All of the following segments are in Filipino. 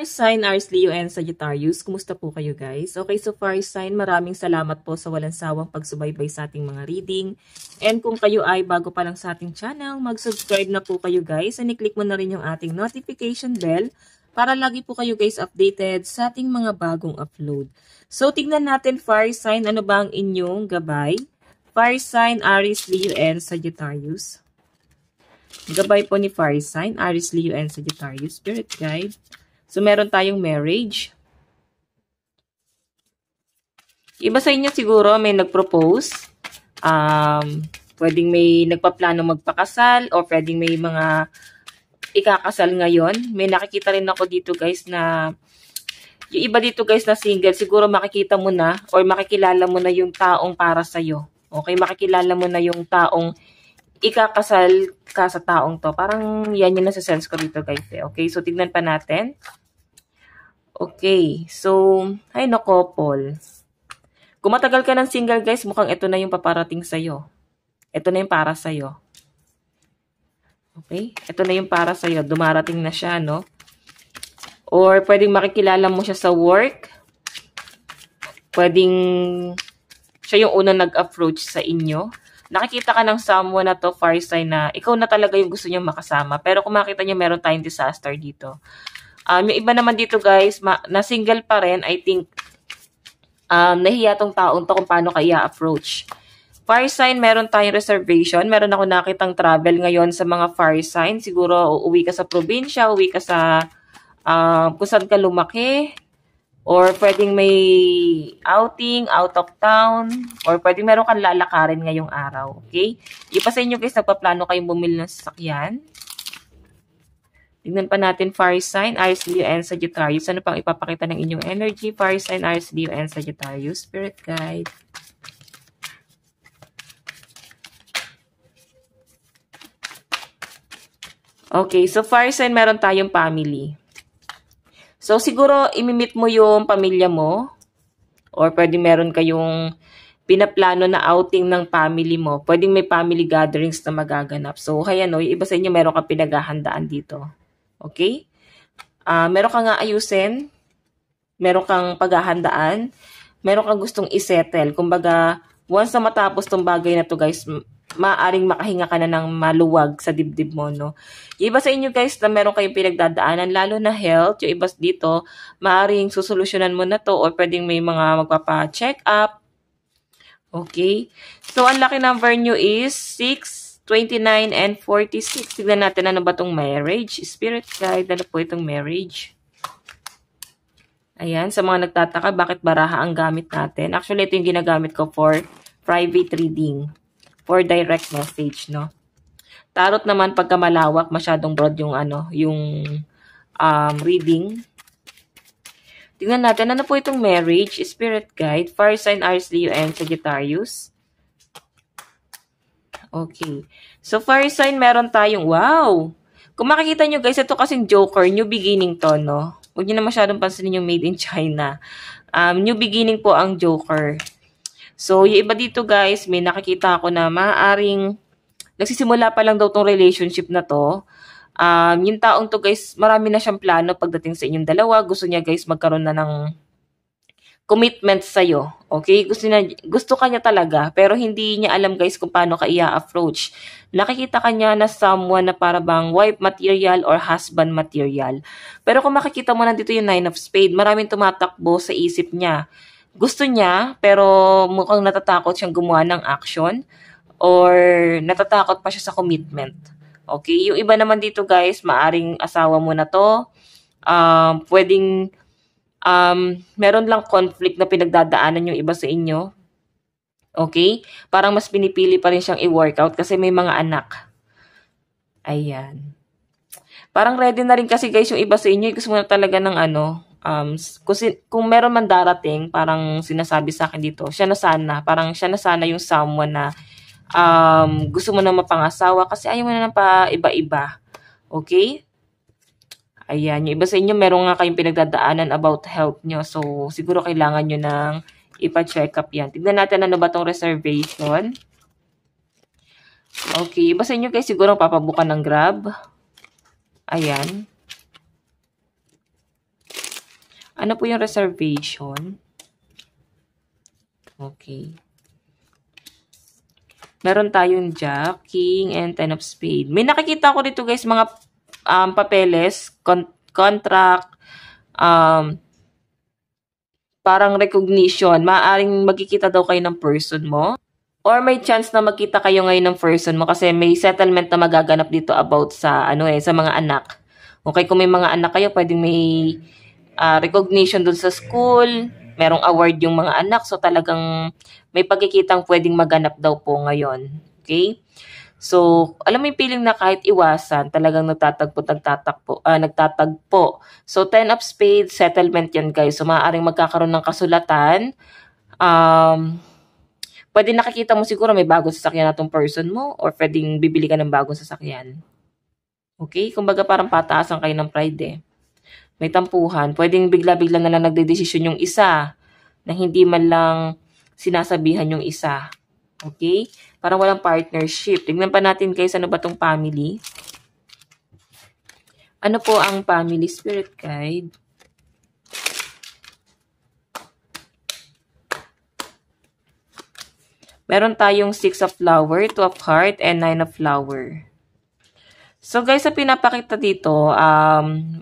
Sign, Aries, Leo, and Sagittarius. Kumusta po kayo guys? Okay, so Fire Sign, maraming salamat po sa walang sawang pagsubaybay sa ating mga reading. And kung kayo ay bago pa lang sa ating channel, mag-subscribe na po kayo guys. And i-click mo na rin yung ating notification bell para lagi po kayo guys updated sa ating mga bagong upload. So tignan natin Fire Sign, ano ba ang inyong gabay? Fire Sign, Aries, Leo, and Sagittarius. Gabay po ni Fire Sign, Aries, Leo, and Sagittarius. Spirit Guide. So, meron tayong marriage. Iba sa inyo siguro may nag-propose. Pwedeng may nagpaplano magpakasal or pwedeng may mga ikakasal ngayon. May nakikita rin ako dito guys na yung iba dito guys na single, siguro makikita mo na or makikilala mo na yung taong para sa'yo. Okay, makikilala mo na yung taong ikakasal ka sa taong to. Parang yan yung nasa sense ko dito guys. Okay, so tignan pa natin. Okay, so, ay nako, Paul. Kung matagal ka ng single guys, mukhang ito na yung paparating sa'yo. Ito na yung para sa'yo. Okay, ito na yung para sa'yo. Dumarating na siya, no? Or pwedeng makikilala mo siya sa work. Pwedeng siya yung unang nag-approach sa inyo. Nakikita ka ng someone na to, Fire Sign, na ikaw na talaga yung gusto niyo makasama. Pero kung makita niyo, meron tayong disaster dito. Yung iba naman dito guys, na single pa rin, I think, nahiya tong taong to kung paano ka i-approach. Fire Sign, meron tayong reservation. Meron ako nakitang travel ngayon sa mga Fire Sign. Siguro, uuwi ka sa probinsya, uuwi ka sa kung saan ka lumaki. Or pwedeng may outing, out of town. Or pwedeng meron kang lalakarin ngayong araw. Okay? Ipa sa inyo guys, nagpaplano kayong bumili ng sasakyan. Tignan pa natin Fire Sign, Aries, Leo, and Sagittarius. Ano pang ipapakita ng inyong energy? Fire Sign, Aries, Leo, and Sagittarius. Spirit Guide. Okay, so Fire Sign, meron tayong family. So, siguro, imimit mo yung pamilya mo. Or pwede meron kayong pinaplano na outing ng family mo. Pwedeng may family gatherings na magaganap. So, kaya no, yung iba sa inyo, meron kang pinaghahandaan dito. Okay? Meron kang nga ayusin. Meron kang paghahandaan. Meron kang gustong isettle. Kumbaga, once na matapos tong bagay na to guys, maaring makahinga ka na ng maluwag sa dibdib mo, no? Yung iba sa inyo guys na meron kayong pinagdadaanan, lalo na health, yung iba dito, maaring susolusyonan mo na to or pwedeng may mga magpapa-check up. Okay? So, ang lucky number nyo is 6, 29, and 46. Tignan natin ano ba itong marriage. Spirit Guide, ano po itong marriage? Ayan, sa mga nagtataka, bakit baraha ang gamit natin? Actually, ito yung ginagamit ko for private reading. For direct message, no? Tarot naman, pagka malawak, masyadong broad yung, reading. Tingnan natin, ano po itong marriage? Spirit Guide, Fire Sign, Aries, Leo, and Sagittarius. Okay. So, Fire Sign, meron tayong, wow! Kung makikita nyo guys, ito kasing Joker, new beginning to, no? Huwag nyo na masyadong pansinin yung made in China. New beginning po ang Joker. So, yung iba dito guys, may nakikita ako na maaaring nagsisimula pa lang daw tong relationship na to. Yung taong to guys, marami na siyang plano pagdating sa inyong dalawa. Gusto niya guys magkaroon na ng commitment sa'yo. Okay? Gusto kanya talaga, pero hindi niya alam guys kung paano ka i-approach. Nakikita kanya na someone na para bang wife material or husband material. Pero kung makikita mo nandito yung Nine of Spades, maraming tumatakbo sa isip niya. Gusto niya, pero mukhang natatakot siyang gumawa ng action or natatakot pa siya sa commitment. Okay? Yung iba naman dito guys, maaring asawa mo na to. Pwedeng meron lang conflict na pinagdadaanan yung iba sa inyo. Okay? Parang mas pinipili pa rin siyang i-workout kasi may mga anak. Ayan. Parang ready na rin kasi guys yung iba sa inyo. Gusto mo na talaga ng kung meron man darating, parang sinasabi sa akin dito, siya na sana. Parang siya na sana yung someone na gusto mo na mapangasawa kasi ayaw mo na ng pa iba-iba. Okay? Ayan, yung iba sa inyo, meron nga kayong pinagdadaanan about health nyo. So, siguro kailangan nyo ng ipa-check up yan. Tignan natin ano ba tong reservation. Okay, iba sa inyo guys, siguro papabukan ng Grab. Ayan. Ano po yung reservation? Okay. Meron tayong Jack, King, and Ten of Spades. May nakikita ko dito guys, mga papeles, contract, parang recognition. Maaaring magkikita daw kayo ng person mo. Or may chance na magkita kayo ngayon ng person mo kasi may settlement na magaganap dito about sa sa mga anak. Okay, kung may mga anak kayo, pwedeng may recognition dun sa school, merong award yung mga anak, so talagang may pagkikitang pwedeng maganap daw po ngayon. Okay? So, alam mo yung feeling na kahit iwasan, talagang nagtatagpo. So, 10 of spades, settlement yan guys. So, maaaring magkakaroon ng kasulatan. Pwede nakikita mo siguro may bagong sasakyan na tong person mo or pwedeng bibili ka ng bagong sasakyan. Okay? Kumbaga parang pataasan kayo ng pride eh. May tampuhan. Pwedeng bigla-bigla na lang nagdedesisyon yung isa na hindi man lang sinasabihan yung isa. Okay? Parang walang partnership. Tignan pa natin guys, ano ba tong family? Ano po ang family spirit guide? Meron tayong 6 of flower, 2 of heart, and 9 of flower. So guys, sa pinapakita dito,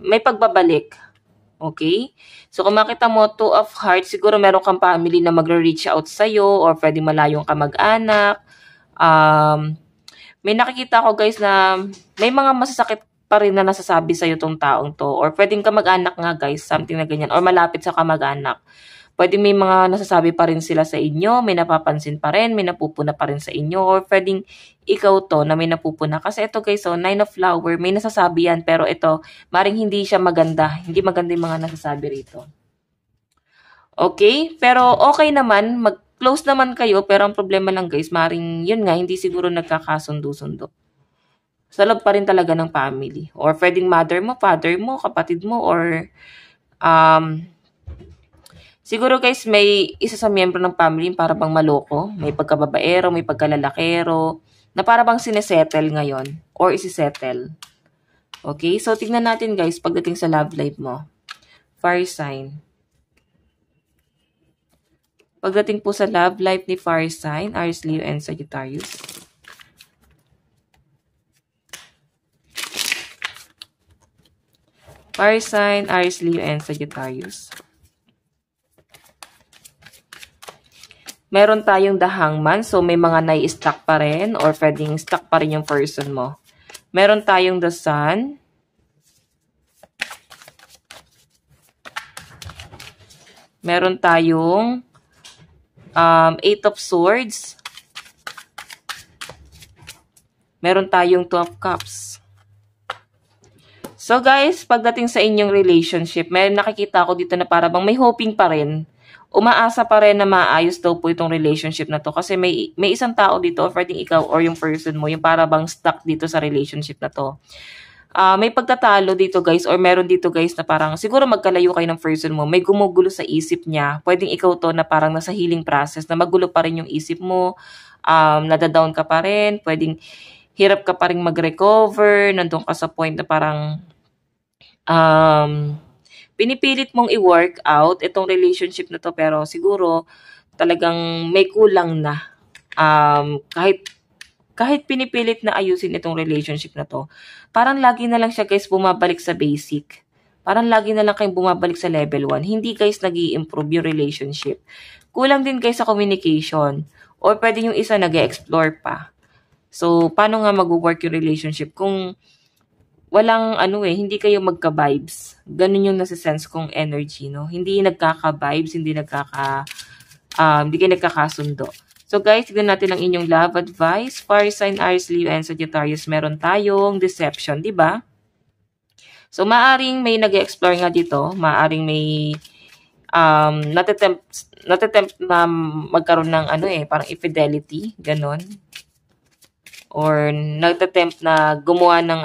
may pagbabalik. Okay? So kung makita mo, 2 of hearts, siguro meron kang family na magre-reach out sa'yo or pwede malayong kamag-anak. May nakikita ko guys na may mga masasakit pa rin na nasasabi sa'yo tong taong to. Or pwedeng kamag-anak nga guys, something na ganyan. Or malapit sa kamag-anak. Pwedeng may mga nasasabi pa rin sila sa inyo, may napapansin pa rin, may napupuna pa rin sa inyo, or pwedeng ikaw to na may napupuna. Kasi ito guys, so 9 of flower, may nasasabi yan, pero ito, maring hindi siya maganda. Hindi maganda yung mga nasasabi rito. Okay? Pero okay naman, mag-close naman kayo, pero ang problema lang guys, maring yun nga, hindi siguro nagkakasundo-sundo. Sa loob pa rin talaga ng family. Or pwedeng mother mo, father mo, kapatid mo, or siguro guys, may isa sa miyembro ng family para bang maloko, may pagkababaero, may pagkalalakero, na para bang sinesettle ngayon or isisettle. Okay? So, tingnan natin guys pagdating sa love life mo. Fire sign. Pagdating po sa love life ni fire sign, Aries, Leo, and Sagittarius. Fire sign, Aries, Leo, and Sagittarius. Meron tayong the hangman. So, may mga nai-stuck pa rin or pwedeng stuck pa rin yung person mo. Meron tayong the sun. Meron tayong 8 of swords. Meron tayong 2 of cups. So, guys, pagdating sa inyong relationship, may nakikita ako dito na para bang may hoping pa rin. Umaasa pa rin na maayos daw po itong relationship na to kasi may isang tao dito, pwedeng ikaw or yung person mo, yung para bang stuck dito sa relationship na to. May pagtatalo dito guys or meron dito guys na parang siguro magkalayo kayo ng person mo, may gumugulo sa isip niya, pwedeng ikaw to na parang nasa healing process na magulo pa rin yung isip mo, nadadown ka pa rin, pwedeng hirap ka pa rin mag-recover, nandun ka sa point na parang pinipilit mong i-work out itong relationship na to pero siguro talagang may kulang na. Kahit pinipilit na ayusin itong relationship na to, parang lagi na lang siya guys bumabalik sa basic. Parang lagi na lang kayong bumabalik sa level 1. Hindi guys nag-i-improve yung relationship. Kulang din guys sa communication. Or pwede yung isa nag-e-explore pa. So, paano nga mag-work yung relationship kung walang hindi kayo magka-vibes. Ganun yung nasa-sense kong energy, no? Hindi nagkaka-vibes, hindi kayo nagkakasundo. So guys, tignan natin ang inyong love advice. Fire sign, Aries, Leo, and Sagittarius. Meron tayong deception, di ba? So maaring may nag-explore nga dito, maaring may natatempt na magkaroon ng parang infidelity, ganon. Or natatempt na gumawa ng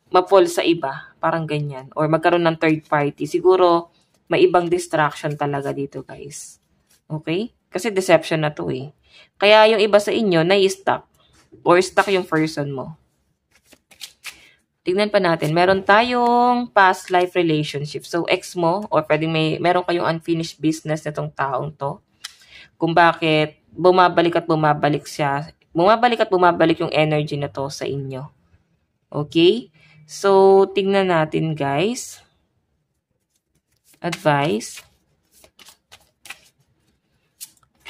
ma-fall sa iba. Parang ganyan. Or magkaroon ng third party. Siguro, may ibang distraction talaga dito, guys. Okay? Kasi deception na to eh. Kaya yung iba sa inyo, nai-stuck. Or stuck yung person mo. Tignan pa natin. Meron tayong past life relationship. So, ex mo, or pwedeng meron kayong unfinished business na tong taong to. Kung bakit bumabalik at bumabalik siya. Bumabalik at bumabalik yung energy na to sa inyo. Okay? So, tignan natin guys. Advice.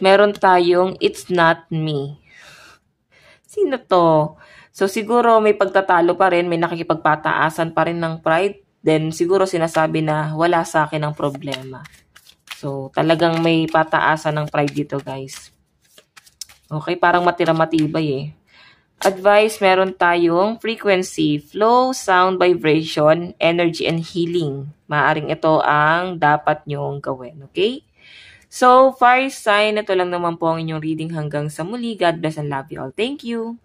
Meron tayong it's not me. Sino to? So, siguro may pagtatalo pa rin, may nakikipagpataasan pa rin ng pride. Then, siguro sinasabi na wala sa akin ang problema. So, talagang may pataasan ng pride dito, guys. Okay, parang matira-matibay eh. Advice, meron tayong frequency, flow, sound, vibration, energy, and healing. Maaring ito ang dapat nyong gawin, okay? So, fire sign, ito lang naman po ang inyong reading hanggang sa muli. God bless and love you all. Thank you!